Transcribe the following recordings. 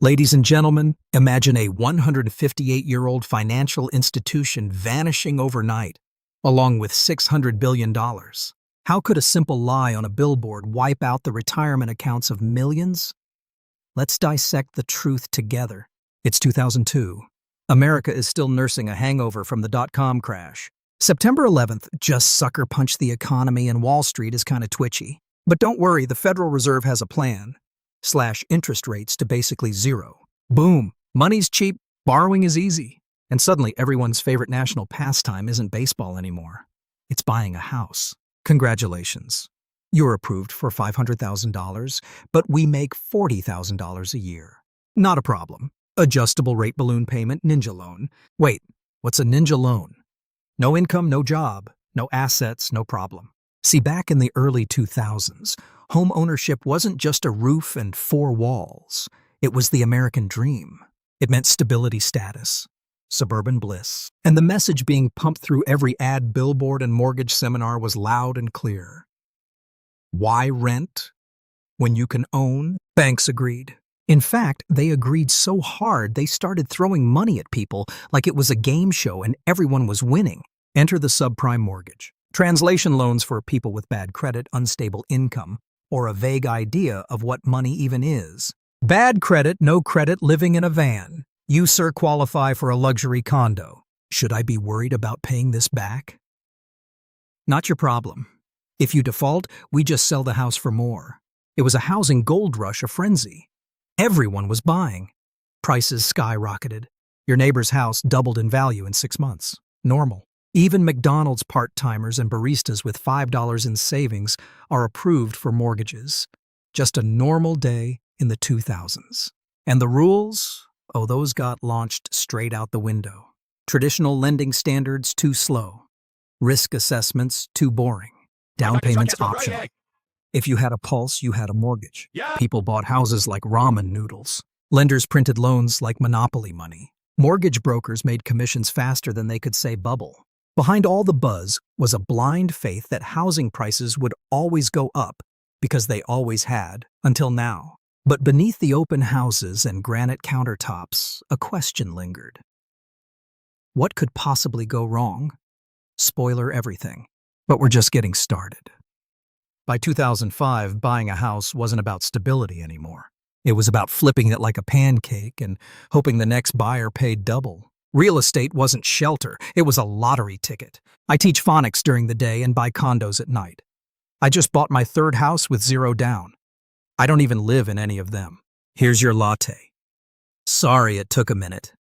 Ladies and gentlemen, imagine a 158-year-old financial institution vanishing overnight, along with $600 billion. How could a simple lie on a billboard wipe out the retirement accounts of millions? Let's dissect the truth together. It's 2002. America is still nursing a hangover from the dot-com crash. September 11th just sucker-punched the economy and Wall Street is kind of twitchy. But don't worry, the Federal Reserve has a plan. Slash interest rates to basically zero. Boom, money's cheap, borrowing is easy. And suddenly everyone's favorite national pastime isn't baseball anymore. It's buying a house. Congratulations. You're approved for $500,000, but we make $40,000 a year. Not a problem. Adjustable rate balloon payment ninja loan. Wait, what's a ninja loan? No income, no job, no assets, no problem. See, back in the early 2000s, home ownership wasn't just a roof and four walls. It was the American dream. It meant stability status, suburban bliss, and the message being pumped through every ad, billboard, and mortgage seminar was loud and clear. Why rent when you can own? Banks agreed. In fact, they agreed so hard they started throwing money at people like it was a game show and everyone was winning. Enter the subprime mortgage. Translation loans for people with bad credit, unstable income, or a vague idea of what money even is. Bad credit, no credit, living in a van. You, sir, qualify for a luxury condo. Should I be worried about paying this back? Not your problem. If you default, we just sell the house for more. It was a housing gold rush, a frenzy. Everyone was buying. Prices skyrocketed. Your neighbor's house doubled in value in 6 months. Normal. Even McDonald's part-timers and baristas with $5 in savings are approved for mortgages. Just a normal day in the 2000s. And the rules? Oh, those got launched straight out the window. Traditional lending standards too slow. Risk assessments too boring. Down payments optional. If you had a pulse, you had a mortgage. People bought houses like ramen noodles. Lenders printed loans like monopoly money. Mortgage brokers made commissions faster than they could say bubble. Behind all the buzz was a blind faith that housing prices would always go up because they always had, until now. But beneath the open houses and granite countertops, a question lingered. What could possibly go wrong? Spoiler everything. But we're just getting started. By 2005, buying a house wasn't about stability anymore. It was about flipping it like a pancake and hoping the next buyer paid double. Real estate wasn't shelter, it was a lottery ticket. I teach phonics during the day and buy condos at night. I just bought my third house with zero down. I don't even live in any of them. Here's your latte. Sorry it took a minute.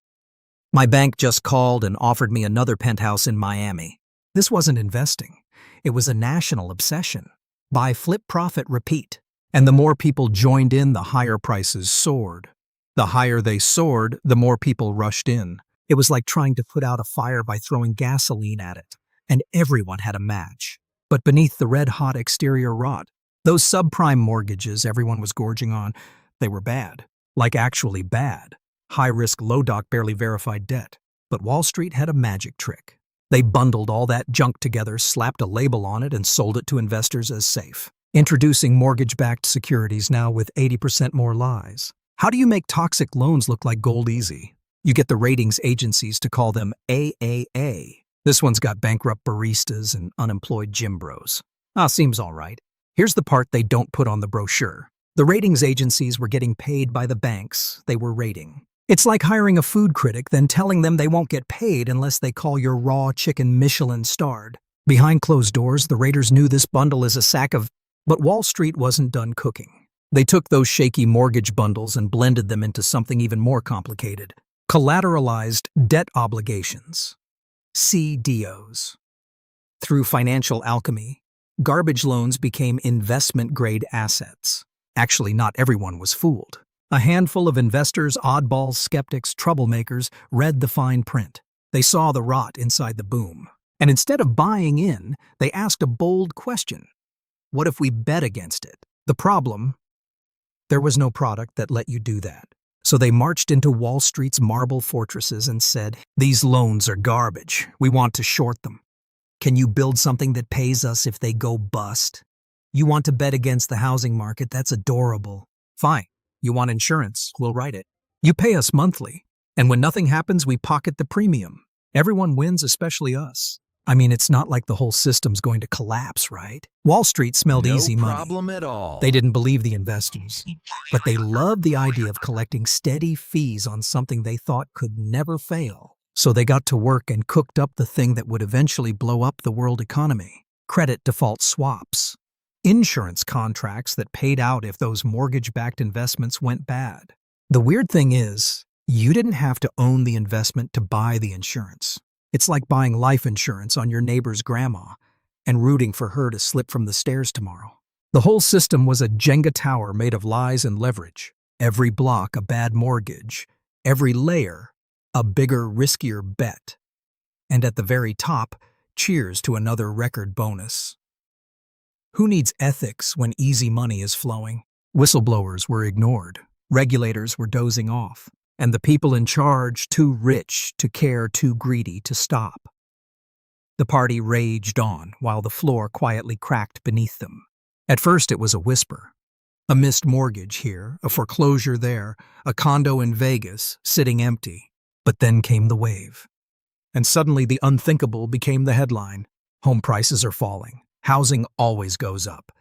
My bank just called and offered me another penthouse in Miami. This wasn't investing. It was a national obsession. Buy, flip, profit, repeat. And the more people joined in, the higher prices soared. The higher they soared, the more people rushed in. It was like trying to put out a fire by throwing gasoline at it, and everyone had a match. But beneath the red-hot exterior wrought, those subprime mortgages everyone was gorging on, they were bad. Like actually bad. High-risk, low-doc, barely verified debt. But Wall Street had a magic trick. They bundled all that junk together, slapped a label on it, and sold it to investors as safe. Introducing mortgage-backed securities now with 80% more lies. How do you make toxic loans look like gold easy? You get the ratings agencies to call them AAA. This one's got bankrupt baristas and unemployed gym bros. Seems all right. Here's the part they don't put on the brochure. The ratings agencies were getting paid by the banks they were rating. It's like hiring a food critic, then telling them they won't get paid unless they call your raw chicken Michelin-starred. Behind closed doors, the raters knew this bundle is a sack of... But Wall Street wasn't done cooking. They took those shaky mortgage bundles and blended them into something even more complicated. Collateralized debt obligations, CDOs. Through financial alchemy, garbage loans became investment-grade assets. Actually, not everyone was fooled. A handful of investors, oddballs, skeptics, troublemakers read the fine print. They saw the rot inside the boom. And instead of buying in, they asked a bold question. What if we bet against it? The problem? There was no product that let you do that. So they marched into Wall Street's marble fortresses and said, "These loans are garbage. We want to short them. Can you build something that pays us if they go bust? You want to bet against the housing market? That's adorable. Fine. You want insurance? We'll write it. You pay us monthly, and when nothing happens, we pocket the premium. Everyone wins, especially us. I mean, it's not like the whole system's going to collapse, right? Wall Street smelled No easy money. problem at all. They didn't believe the investors, but they loved the idea of collecting steady fees on something they thought could never fail. So they got to work and cooked up the thing that would eventually blow up the world economy: credit default swaps, insurance contracts that paid out if those mortgage-backed investments went bad. The weird thing is, you didn't have to own the investment to buy the insurance. It's like buying life insurance on your neighbor's grandma and rooting for her to slip from the stairs tomorrow. The whole system was a Jenga tower made of lies and leverage. Every block a bad mortgage, every layer a bigger, riskier bet. And at the very top, cheers to another record bonus. Who needs ethics when easy money is flowing? Whistleblowers were ignored, regulators were dozing off, and the people in charge too rich to care, too greedy to stop. The party raged on while the floor quietly cracked beneath them. At first it was a whisper. A missed mortgage here, a foreclosure there, a condo in Vegas sitting empty. But then came the wave. And suddenly the unthinkable became the headline. Home prices are falling. Housing always goes up.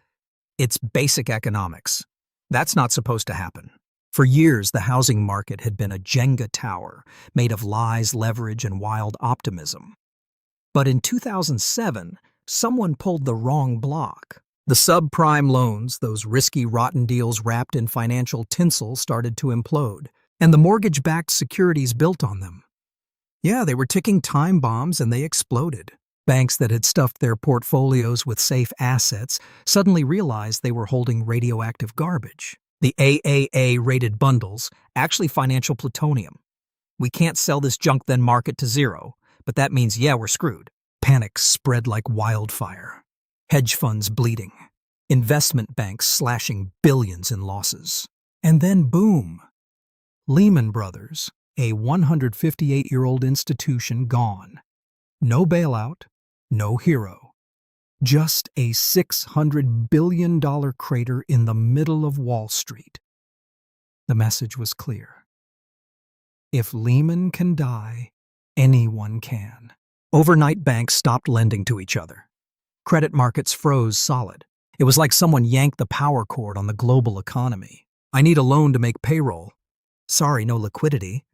It's basic economics. That's not supposed to happen. For years, the housing market had been a Jenga tower made of lies, leverage, and wild optimism. But in 2007, someone pulled the wrong block. The subprime loans, those risky, rotten deals wrapped in financial tinsel, started to implode, and the mortgage-backed securities built on them. Yeah, they were ticking time bombs, and they exploded. Banks that had stuffed their portfolios with safe assets suddenly realized they were holding radioactive garbage. The AAA-rated bundles, actually financial plutonium. We can't sell this junk then mark it to zero, but that means, yeah, we're screwed. Panic spread like wildfire. Hedge funds bleeding. Investment banks slashing billions in losses. And then boom! Lehman Brothers, a 158-year-old institution, gone. No bailout, no hero. Just a $600 billion crater in the middle of Wall Street. The message was clear. If Lehman can die, anyone can. Overnight, banks stopped lending to each other. Credit markets froze solid. It was like someone yanked the power cord on the global economy. I need a loan to make payroll. Sorry, no liquidity.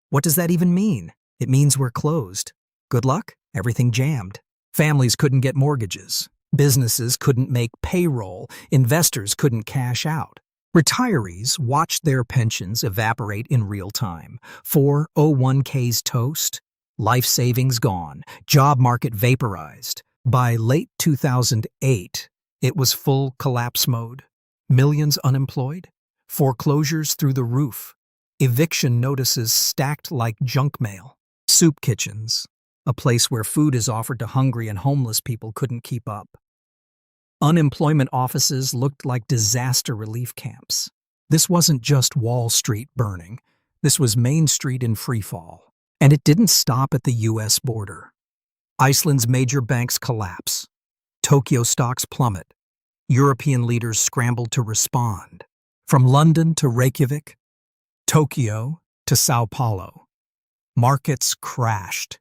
What does that even mean? It means we're closed. Good luck, everything jammed. Families couldn't get mortgages. Businesses couldn't make payroll. Investors couldn't cash out. Retirees watched their pensions evaporate in real time. 401ks toast. Life savings gone. Job market vaporized. By late 2008, it was full collapse mode. Millions unemployed. Foreclosures through the roof. Eviction notices stacked like junk mail. Soup kitchens, a place where food is offered to hungry and homeless people, couldn't keep up. Unemployment offices looked like disaster relief camps. This wasn't just Wall Street burning. This was Main Street in freefall. And it didn't stop at the U.S. border. Iceland's major banks collapse. Tokyo stocks plummet. European leaders scrambled to respond. From London to Reykjavik, Tokyo to Sao Paulo. Markets crashed.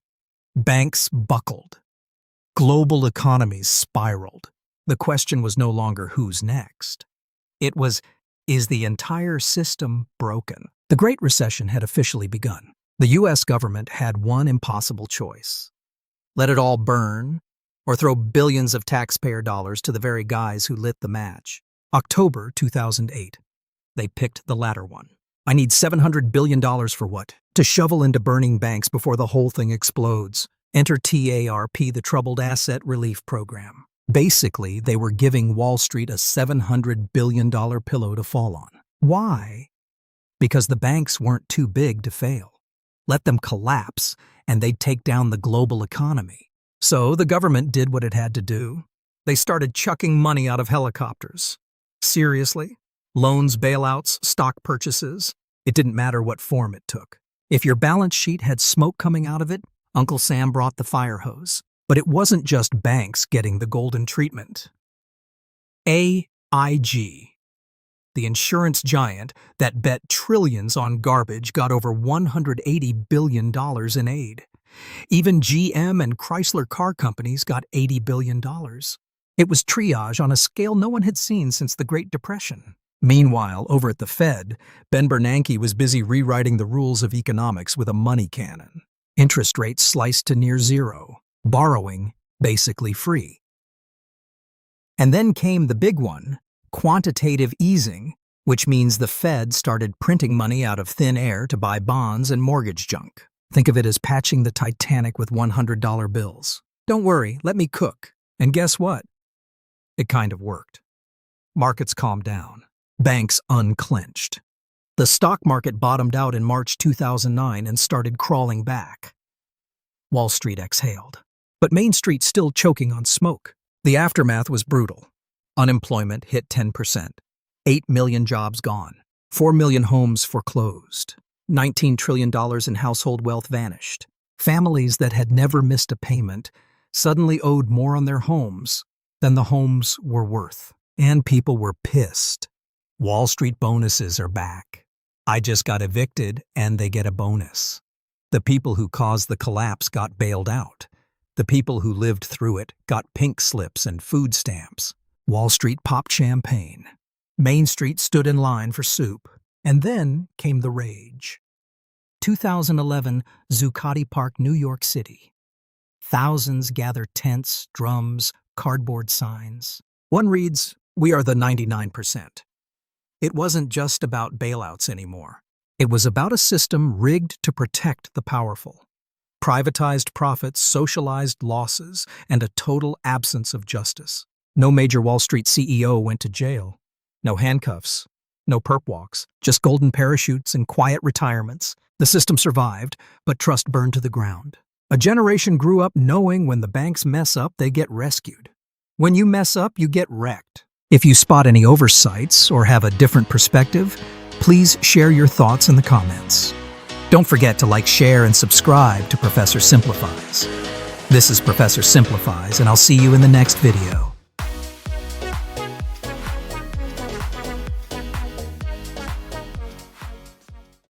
Banks buckled. Global economies spiraled. The question was no longer who's next. It was, is the entire system broken? The Great Recession had officially begun. The U.S. government had one impossible choice. Let it all burn, or throw billions of taxpayer dollars to the very guys who lit the match. October 2008. They picked the latter one. I need $700 billion for what? To shovel into burning banks before the whole thing explodes. Enter TARP, the Troubled Asset Relief Program. Basically, they were giving Wall Street a $700 billion pillow to fall on. Why? Because the banks weren't too big to fail. Let them collapse, and they'd take down the global economy. So the government did what it had to do. They started chucking money out of helicopters. Seriously? Loans, bailouts, stock purchases. It didn't matter what form it took. If your balance sheet had smoke coming out of it, Uncle Sam brought the fire hose. But it wasn't just banks getting the golden treatment. AIG, the insurance giant that bet trillions on garbage, got over $180 billion in aid. Even GM and Chrysler car companies got $80 billion. It was triage on a scale no one had seen since the Great Depression. Meanwhile, over at the Fed, Ben Bernanke was busy rewriting the rules of economics with a money cannon. Interest rates sliced to near zero, borrowing basically free. And then came the big one, quantitative easing, which means the Fed started printing money out of thin air to buy bonds and mortgage junk. Think of it as patching the Titanic with $100 bills. Don't worry, let me cook. And guess what? It kind of worked. Markets calmed down. Banks unclenched. The stock market bottomed out in March 2009 and started crawling back. Wall Street exhaled. But Main Street still choking on smoke. The aftermath was brutal. Unemployment hit 10%. 8 million jobs gone. 4 million homes foreclosed. $19 trillion in household wealth vanished. Families that had never missed a payment suddenly owed more on their homes than the homes were worth. And people were pissed. Wall Street bonuses are back. I just got evicted and they get a bonus. The people who caused the collapse got bailed out. The people who lived through it got pink slips and food stamps. Wall Street popped champagne. Main Street stood in line for soup. And then came the rage. 2011, Zuccotti Park, New York City. Thousands gather tents, drums, cardboard signs. One reads, "We are the 99%. It wasn't just about bailouts anymore. It was about a system rigged to protect the powerful. Privatized profits, socialized losses, and a total absence of justice. No major Wall Street CEO went to jail. No handcuffs. No perp walks. Just golden parachutes and quiet retirements. The system survived, but trust burned to the ground. A generation grew up knowing when the banks mess up, they get rescued. When you mess up, you get wrecked." If you spot any oversights or have a different perspective, please share your thoughts in the comments. Don't forget to like, share, and subscribe to Professor Simplifies. This is Professor Simplifies, and I'll see you in the next video.